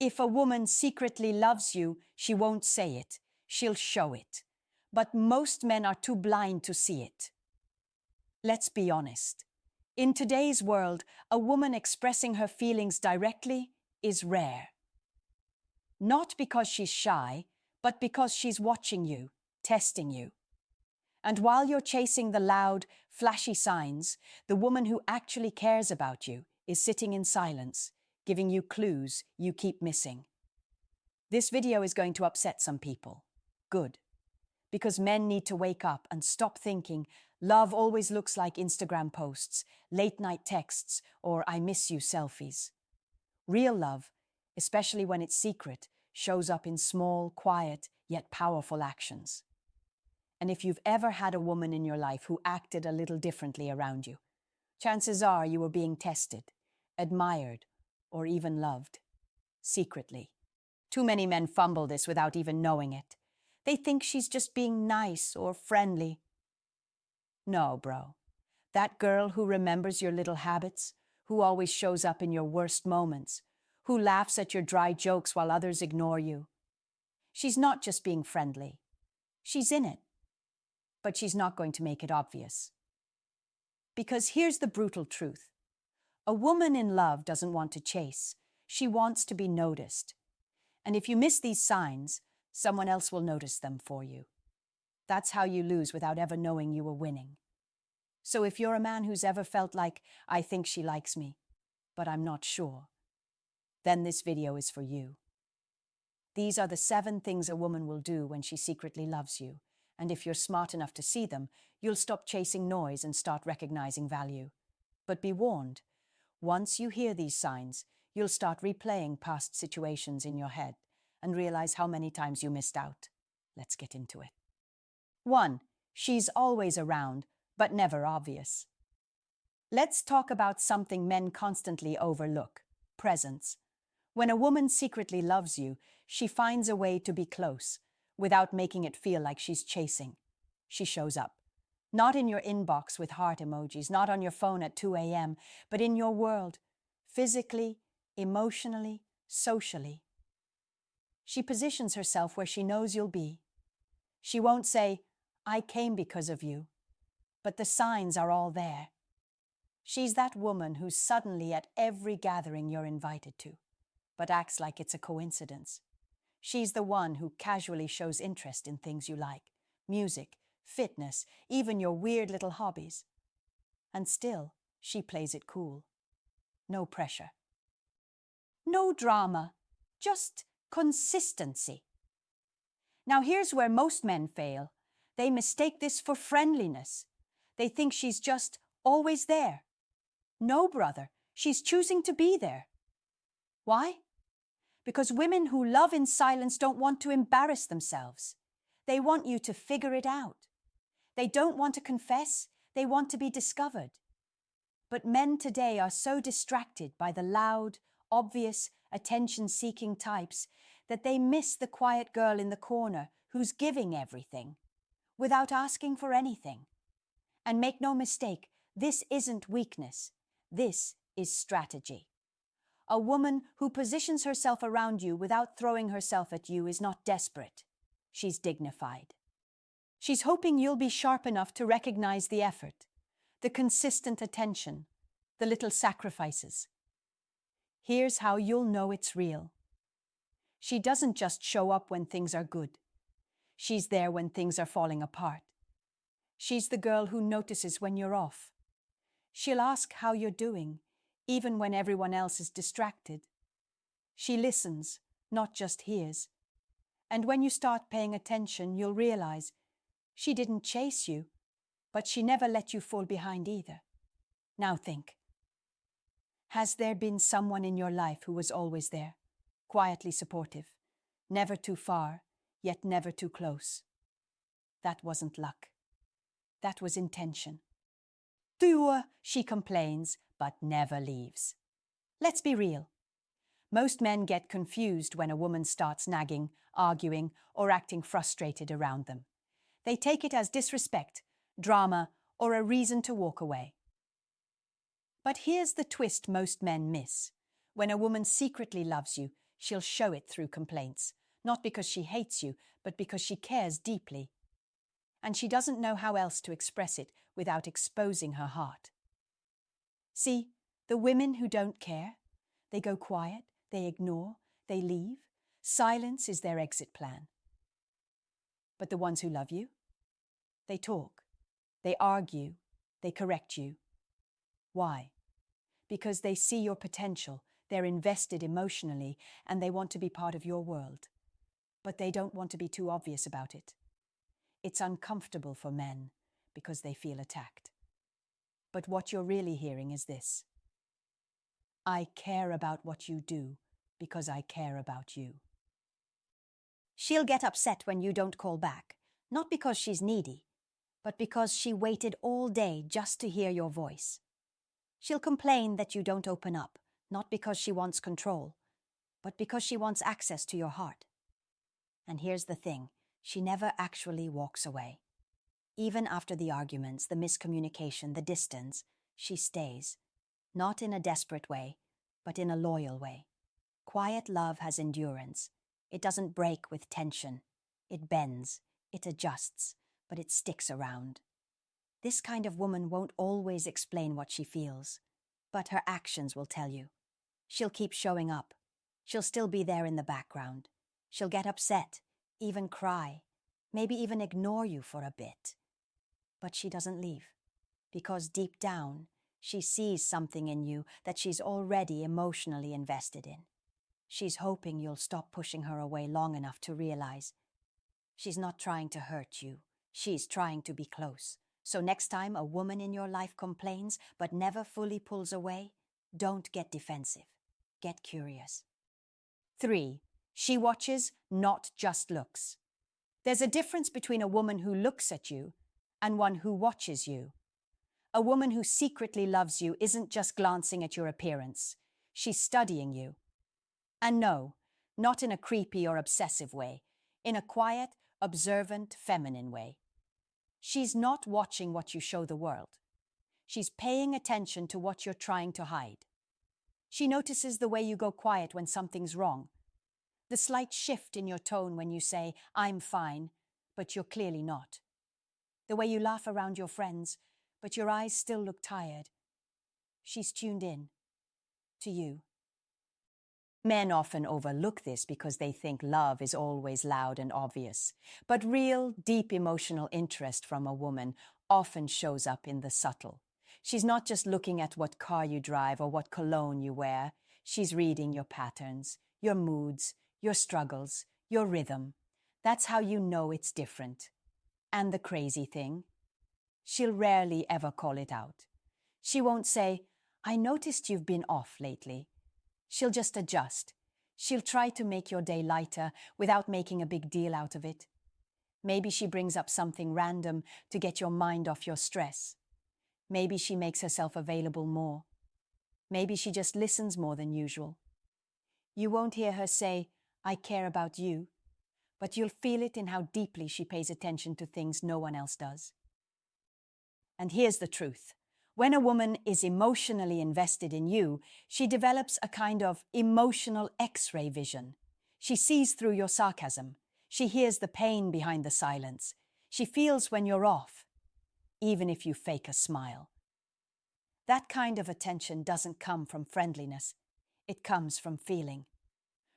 If a woman secretly loves you, she won't say it. She'll show it. But most men are too blind to see it. Let's be honest. In today's world, a woman expressing her feelings directly is rare. Not because she's shy, but because she's watching you, testing you. And while you're chasing the loud, flashy signs, the woman who actually cares about you is sitting in silence, giving you clues you keep missing. This video is going to upset some people. Good. Because men need to wake up and stop thinking love always looks like Instagram posts, late-night texts, or I miss you selfies. Real love, especially when it's secret, shows up in small, quiet, yet powerful actions. And if you've ever had a woman in your life who acted a little differently around you, chances are you were being tested, admired, or even loved. Secretly. Too many men fumble this without even knowing it. They think she's just being nice or friendly. No, bro. That girl who remembers your little habits, who always shows up in your worst moments, who laughs at your dry jokes while others ignore you. She's not just being friendly. She's in it. But she's not going to make it obvious. Because here's the brutal truth. A woman in love doesn't want to chase. She wants to be noticed. And if you miss these signs, someone else will notice them for you. That's how you lose without ever knowing you were winning. So if you're a man who's ever felt like, I think she likes me, but I'm not sure, then this video is for you. These are the 7 things a woman will do when she secretly loves you. And if you're smart enough to see them, you'll stop chasing noise and start recognizing value. But be warned, once you hear these signs, you'll start replaying past situations in your head and realize how many times you missed out. Let's get into it. 1. She's always around, but never obvious. Let's talk about something men constantly overlook: presence. When a woman secretly loves you, she finds a way to be close, without making it feel like she's chasing. She shows up. Not in your inbox with heart emojis, not on your phone at 2 a.m., but in your world, physically, emotionally, socially. She positions herself where she knows you'll be. She won't say, I came because of you, but the signs are all there. She's that woman who's suddenly at every gathering you're invited to, but acts like it's a coincidence. She's the one who casually shows interest in things you like: music, fitness, even your weird little hobbies. And still, she plays it cool. No pressure. No drama, just consistency. Now here's where most men fail. They mistake this for friendliness. They think she's just always there. No, brother, she's choosing to be there. Why? Because women who love in silence don't want to embarrass themselves. They want you to figure it out. They don't want to confess, they want to be discovered. But men today are so distracted by the loud, obvious, attention-seeking types that they miss the quiet girl in the corner who's giving everything, without asking for anything. And make no mistake, this isn't weakness. This is strategy. A woman who positions herself around you without throwing herself at you is not desperate. She's dignified. She's hoping you'll be sharp enough to recognize the effort, the consistent attention, the little sacrifices. Here's how you'll know it's real. She doesn't just show up when things are good. She's there when things are falling apart. She's the girl who notices when you're off. She'll ask how you're doing, even when everyone else is distracted. She listens, not just hears. And when you start paying attention, you'll realize she didn't chase you, but she never let you fall behind either. Now think. Has there been someone in your life who was always there, quietly supportive, never too far, yet never too close? That wasn't luck. That was intention. She complains, but never leaves. Let's be real. Most men get confused when a woman starts nagging, arguing, or acting frustrated around them. They take it as disrespect, drama, or a reason to walk away. But here's the twist most men miss. When a woman secretly loves you, she'll show it through complaints, not because she hates you, but because she cares deeply. And she doesn't know how else to express it without exposing her heart. See, the women who don't care, they go quiet, they ignore, they leave. Silence is their exit plan. But the ones who love you, they talk, they argue, they correct you. Why? Because they see your potential, they're invested emotionally, and they want to be part of your world. But they don't want to be too obvious about it. It's uncomfortable for men because they feel attacked. But what you're really hearing is this: I care about what you do because I care about you. She'll get upset when you don't call back, not because she's needy, but because she waited all day just to hear your voice. She'll complain that you don't open up, not because she wants control, but because she wants access to your heart. And here's the thing, she never actually walks away. Even after the arguments, the miscommunication, the distance, she stays. Not in a desperate way, but in a loyal way. Quiet love has endurance. It doesn't break with tension. It bends, it adjusts, but it sticks around. This kind of woman won't always explain what she feels, but her actions will tell you. She'll keep showing up. She'll still be there in the background. She'll get upset, even cry, maybe even ignore you for a bit. But she doesn't leave, because deep down, she sees something in you that she's already emotionally invested in. She's hoping you'll stop pushing her away long enough to realize she's not trying to hurt you. She's trying to be close. So next time a woman in your life complains but never fully pulls away, don't get defensive. Get curious. 3. She watches, not just looks. There's a difference between a woman who looks at you and one who watches you. A woman who secretly loves you isn't just glancing at your appearance. She's studying you. And no, not in a creepy or obsessive way, in a quiet, observant, feminine way. She's not watching what you show the world. She's paying attention to what you're trying to hide. She notices the way you go quiet when something's wrong, the slight shift in your tone when you say, I'm fine, but you're clearly not. The way you laugh around your friends, but your eyes still look tired. She's tuned in to you. Men often overlook this because they think love is always loud and obvious. But real, deep emotional interest from a woman often shows up in the subtle. She's not just looking at what car you drive or what cologne you wear. She's reading your patterns, your moods, your struggles, your rhythm. That's how you know it's different. And the crazy thing? She'll rarely ever call it out. She won't say, I noticed you've been off lately. She'll just adjust. She'll try to make your day lighter without making a big deal out of it. Maybe she brings up something random to get your mind off your stress. Maybe she makes herself available more. Maybe she just listens more than usual. You won't hear her say, I care about you, but you'll feel it in how deeply she pays attention to things no one else does. And here's the truth. When a woman is emotionally invested in you, she develops a kind of emotional X-ray vision. She sees through your sarcasm. She hears the pain behind the silence. She feels when you're off, even if you fake a smile. That kind of attention doesn't come from friendliness. It comes from feeling,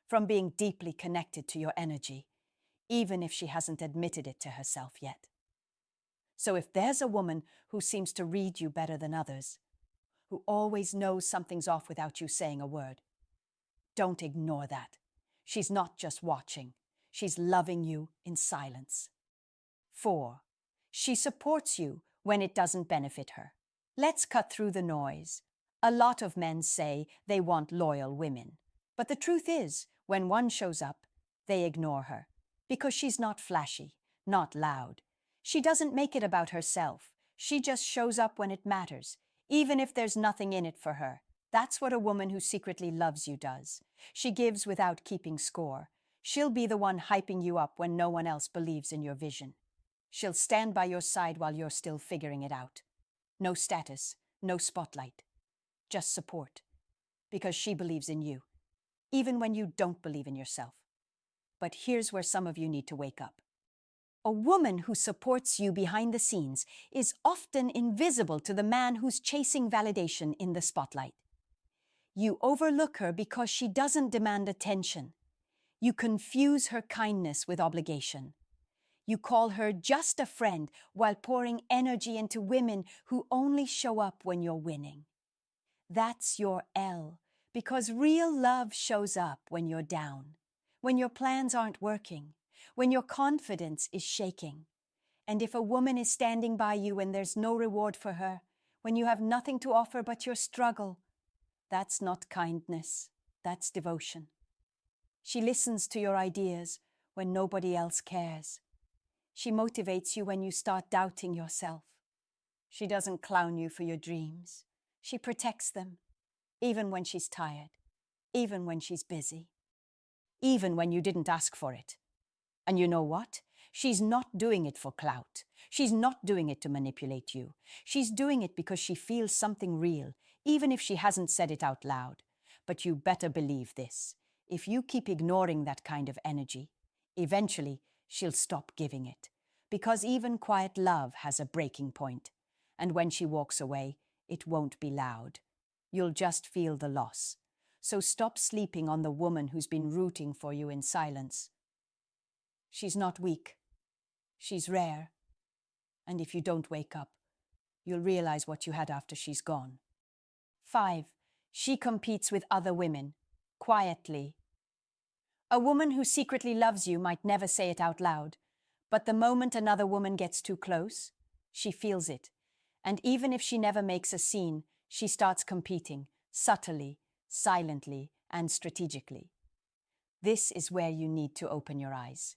from being deeply connected to your energy, even if she hasn't admitted it to herself yet. So if there's a woman who seems to read you better than others, who always knows something's off without you saying a word, don't ignore that. She's not just watching. She's loving you in silence. 4. She supports you when it doesn't benefit her. Let's cut through the noise. A lot of men say they want loyal women. But the truth is, when one shows up, they ignore her. Because she's not flashy, not loud. She doesn't make it about herself. She just shows up when it matters, even if there's nothing in it for her. That's what a woman who secretly loves you does. She gives without keeping score. She'll be the one hyping you up when no one else believes in your vision. She'll stand by your side while you're still figuring it out. No status, no spotlight. Just support. Because she believes in you. even when you don't believe in yourself. But here's where some of you need to wake up. A woman who supports you behind the scenes is often invisible to the man who's chasing validation in the spotlight. You overlook her because she doesn't demand attention. You confuse her kindness with obligation. You call her just a friend while pouring energy into women who only show up when you're winning. That's your L, because real love shows up when you're down, when your plans aren't working, when your confidence is shaking. And if a woman is standing by you when there's no reward for her, when you have nothing to offer but your struggle, that's not kindness, that's devotion. She listens to your ideas when nobody else cares. She motivates you when you start doubting yourself. She doesn't clown you for your dreams. She protects them, even when she's tired, even when she's busy, even when you didn't ask for it. And you know what? She's not doing it for clout. She's not doing it to manipulate you. She's doing it because she feels something real, even if she hasn't said it out loud. But you better believe this. If you keep ignoring that kind of energy, eventually she'll stop giving it. Because even quiet love has a breaking point. And when she walks away, it won't be loud. You'll just feel the loss. So stop sleeping on the woman who's been rooting for you in silence. She's not weak. She's rare. And if you don't wake up, you'll realize what you had after she's gone. 5. She competes with other women, quietly. A woman who secretly loves you might never say it out loud, but the moment another woman gets too close, she feels it. And even if she never makes a scene, she starts competing, subtly, silently, and strategically. This is where you need to open your eyes.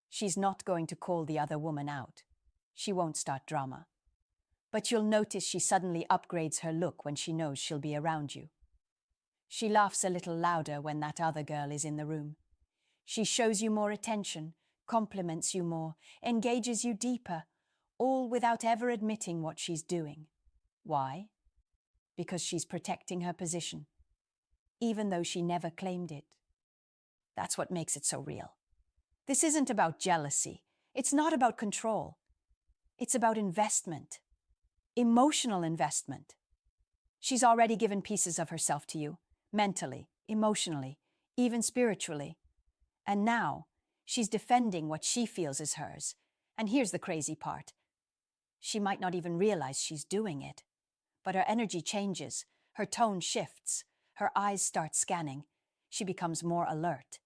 She's not going to call the other woman out. She won't start drama. But you'll notice she suddenly upgrades her look when she knows she'll be around you. She laughs a little louder when that other girl is in the room. She shows you more attention, compliments you more, engages you deeper, all without ever admitting what she's doing. Why? Because she's protecting her position, even though she never claimed it. That's what makes it so real. This isn't about jealousy. It's not about control. It's about investment. Emotional investment. She's already given pieces of herself to you, mentally, emotionally, even spiritually. And now, she's defending what she feels is hers. And here's the crazy part. She might not even realize she's doing it. But her energy changes, her tone shifts, her eyes start scanning. She becomes more alert.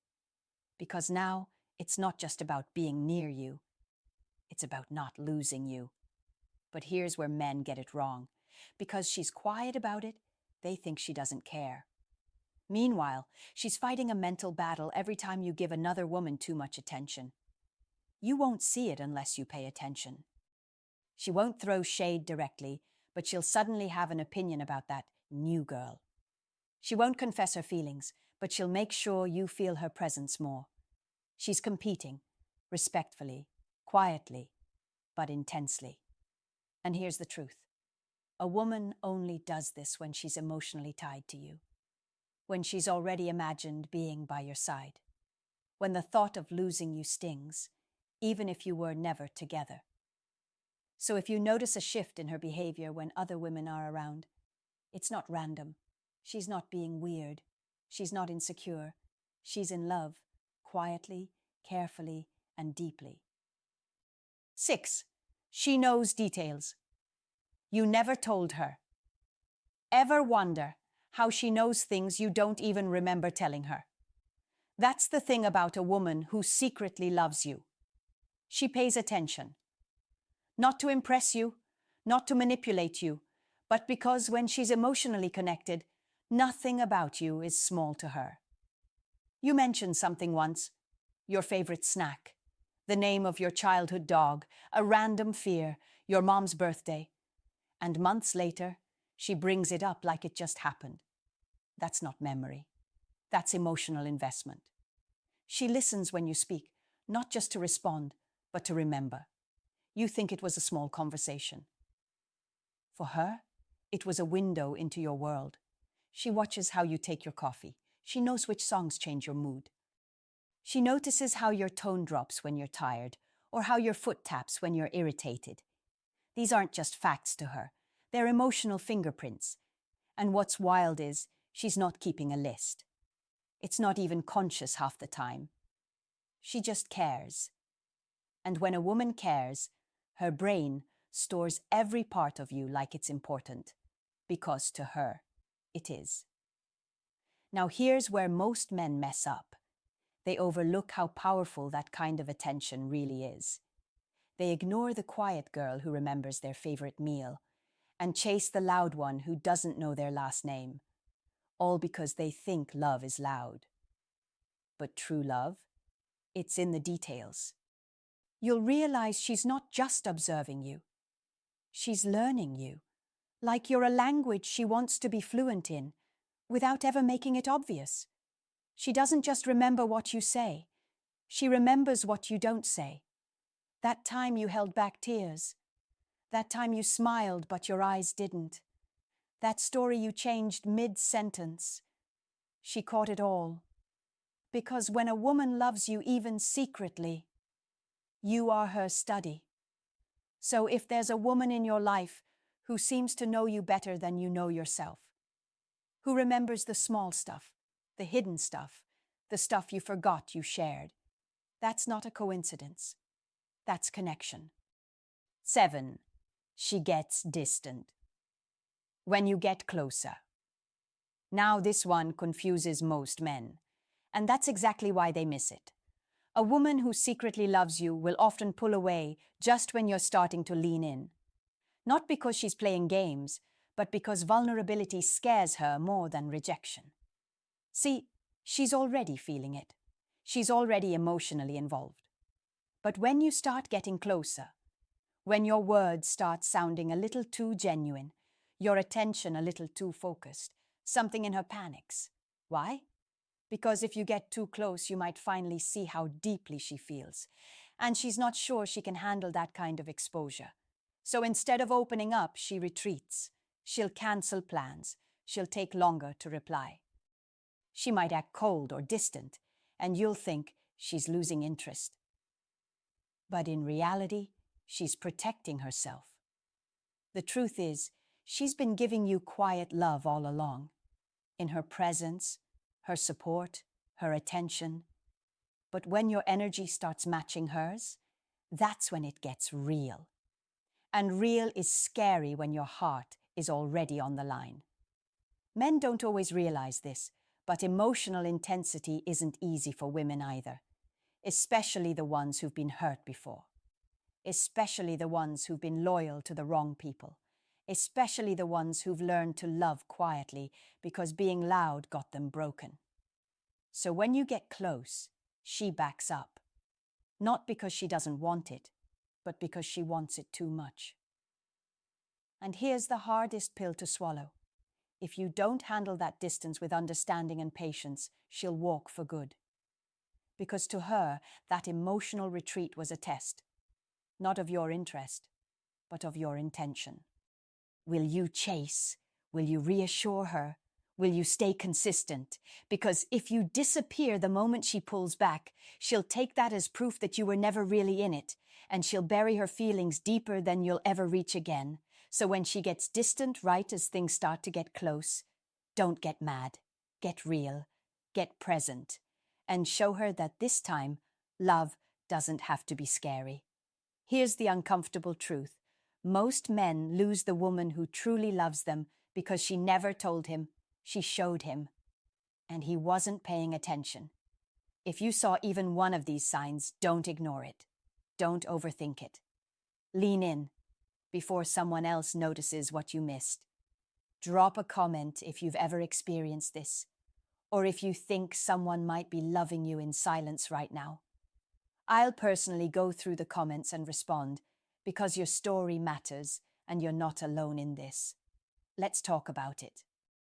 Because now, it's not just about being near you. It's about not losing you. But here's where men get it wrong. Because she's quiet about it, they think she doesn't care. Meanwhile, she's fighting a mental battle every time you give another woman too much attention. You won't see it unless you pay attention. She won't throw shade directly, but she'll suddenly have an opinion about that new girl. She won't confess her feelings, but she'll make sure you feel her presence more. She's competing, respectfully, quietly, but intensely. And here's the truth. A woman only does this when she's emotionally tied to you, when she's already imagined being by your side, when the thought of losing you stings, even if you were never together. So if you notice a shift in her behavior when other women are around, it's not random. She's not being weird. She's not insecure. She's in love, quietly, carefully, and deeply. 6. She knows details. You never told her. Ever wonder how she knows things you don't even remember telling her? That's the thing about a woman who secretly loves you. She pays attention. Not to impress you, not to manipulate you, but because when she's emotionally connected, nothing about you is small to her. You mentioned something once, your favorite snack, the name of your childhood dog, a random fear, your mom's birthday. And months later, she brings it up like it just happened. That's not memory. That's emotional investment. She listens when you speak, not just to respond, but to remember. You think it was a small conversation. For her, it was a window into your world. She watches how you take your coffee, She knows which songs change your mood. She notices how your tone drops when you're tired, or how your foot taps when you're irritated. These aren't just facts to her. They're emotional fingerprints. And what's wild is, she's not keeping a list. It's not even conscious half the time. She just cares. And when a woman cares, her brain stores every part of you like it's important, because to her, it is. Now here's where most men mess up. They overlook how powerful that kind of attention really is. They ignore the quiet girl who remembers their favorite meal and chase the loud one who doesn't know their last name, all because they think love is loud. But true love, it's in the details. You'll realize she's not just observing you. She's learning you, like you're a language she wants to be fluent in, without ever making it obvious. She doesn't just remember what you say. She remembers what you don't say. That time you held back tears. That time you smiled but your eyes didn't. That story you changed mid-sentence. She caught it all. Because when a woman loves you even secretly, you are her study. So if there's a woman in your life who seems to know you better than you know yourself, who remembers the small stuff, the hidden stuff, the stuff you forgot you shared, that's not a coincidence. That's connection. 7. She gets distant. When you get closer. Now this one confuses most men, and that's exactly why they miss it. A woman who secretly loves you will often pull away just when you're starting to lean in. Not because she's playing games, but because vulnerability scares her more than rejection. See, she's already feeling it. She's already emotionally involved. But when you start getting closer, when your words start sounding a little too genuine, your attention a little too focused, something in her panics. Why? Because if you get too close, you might finally see how deeply she feels. And she's not sure she can handle that kind of exposure. So instead of opening up, she retreats. She'll cancel plans. She'll take longer to reply. She might act cold or distant, and you'll think she's losing interest. But in reality, she's protecting herself. The truth is, she's been giving you quiet love all along. In her presence, her support, her attention. But when your energy starts matching hers, that's when it gets real. And real is scary when your heart is already on the line. Men don't always realize this, but emotional intensity isn't easy for women either, especially the ones who've been hurt before, especially the ones who've been loyal to the wrong people, especially the ones who've learned to love quietly because being loud got them broken. So when you get close, she backs up, not because she doesn't want it, but because she wants it too much. And here's the hardest pill to swallow. If you don't handle that distance with understanding and patience, she'll walk for good. Because to her, that emotional retreat was a test, not of your interest, but of your intention. Will you chase? Will you reassure her? Will you stay consistent? Because if you disappear the moment she pulls back, she'll take that as proof that you were never really in it, and she'll bury her feelings deeper than you'll ever reach again. So when she gets distant right as things start to get close, don't get mad, get real, get present, and show her that this time, love doesn't have to be scary. Here's the uncomfortable truth. Most men lose the woman who truly loves them because she never told him, she showed him, and he wasn't paying attention. If you saw even one of these signs, don't ignore it. Don't overthink it. Lean in before someone else notices what you missed. Drop a comment if you've ever experienced this, or if you think someone might be loving you in silence right now. I'll personally go through the comments and respond, because your story matters and you're not alone in this. Let's talk about it.